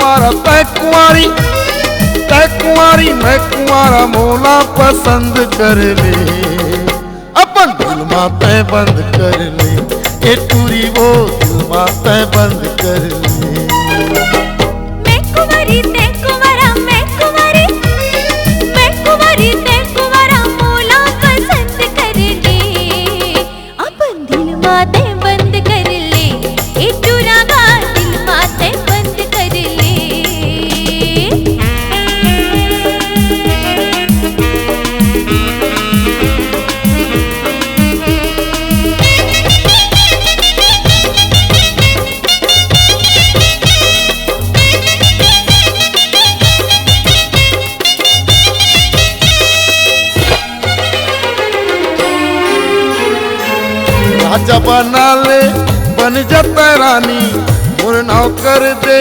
कुंवारा तय कुंवारी, तय कुंवारी मैं कुंवारा मोला पसंद कर ले, अपन दिल माते बंद कर ले, ए टूरी वो दिल माते बंद कर ले। मैं कुंवारी तय कुंवारा, मैं कुंवारी, मैं कुंवारी तय कुंवारा मोला पसंद कर ले, अपन दिल माते बंद कर ले, ए टूरा गा दिल माते बंद कर ले। राजा बना ले बन जाता रानी, मोर नाव कर दे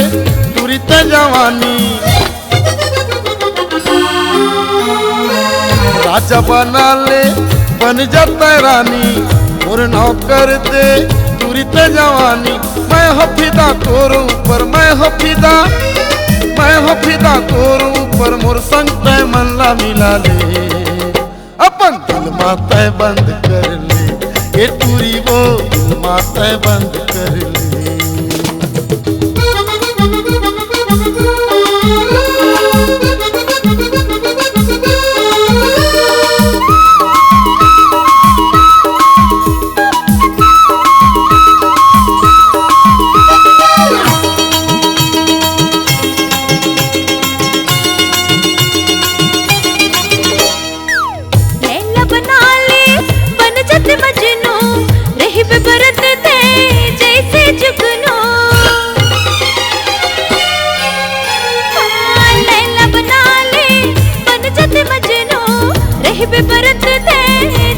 तुरी ते जवानी। राजा बना ले बन जाता रानी, मोर नाव कर दे तुरी ते जवानी। मैं हो फिदा तोर ऊपर, मैं हो फिदा, मैं हो फिदा तोर ऊपर, मोर संग तय मन ला मिला ले, अपन दिल माते बंद कर ले, ये टूरी वो दिल माते बंद कर ले। लैला बना ले बन जत मजनू, रही बेबरत थे जैसे जुगनू। लैला बना ले बन जत मजनू, रही बेबरत थे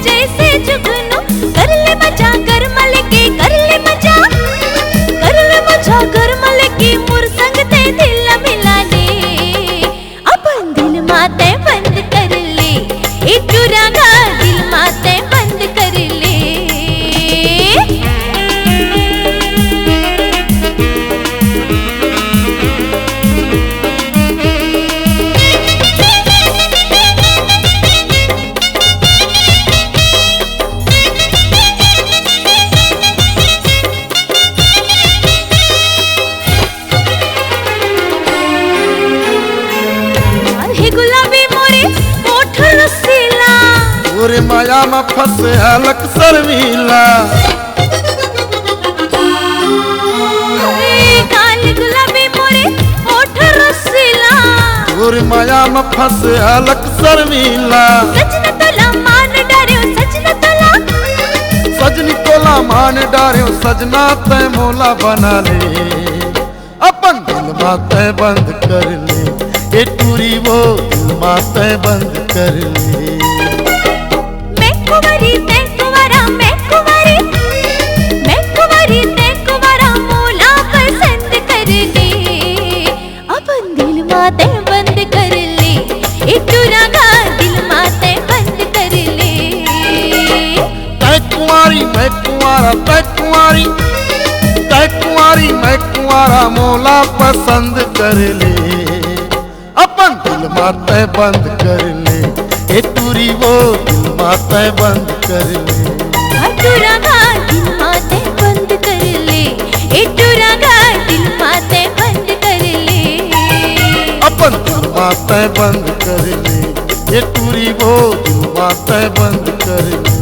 जैसे जुगनू। कर ले मजा कर मलके, कर ले मजा, कर ले मजा कर मलके, मोर संग ते दिल मिला ले, अपन दिल माते बंद कर ले, ए टूरा गा दिल माते बंद कर ले। हे गुलाबी मोरे ओठ रसीला, ओरे माया में फंसे हलक शर्मीला। काल गुलाबी मोरे ओठ रसीला, ओरे माया में फंसे हलक शर्मीला। सजना तोला मान डार्यो, सजना तोला, सजनी तोला मान डार्यो, सजना तय मोला बना ले, अपन दिल माते बंद कर ले, ए टूरी वो दिल माते बंद कर ले। मैं कुंवारी तय कुंवारा, मैं कुंवारी, मैं कुंवारी तय कुंवारा मोला पसंद कर ले, अपन दिल माते बंद कर ले, ए टूरा गा दिल माते बंद कर ले। तय कुंवारी मैं कुंवारा, तय कुंवारी, तय कुंवारी मैं कुंवारा मोला पसंद कर ले, अपन दिल माते बंद कर ले, ए टूरी वो दिल माते बंद कर ले। टूरा गा दिल माते बंद कर ले, ए टूरा गा दिल माते बंद कर ले, अपन दिल माते बंद कर ले, ये टूरी वो दिल माते बंद कर ले।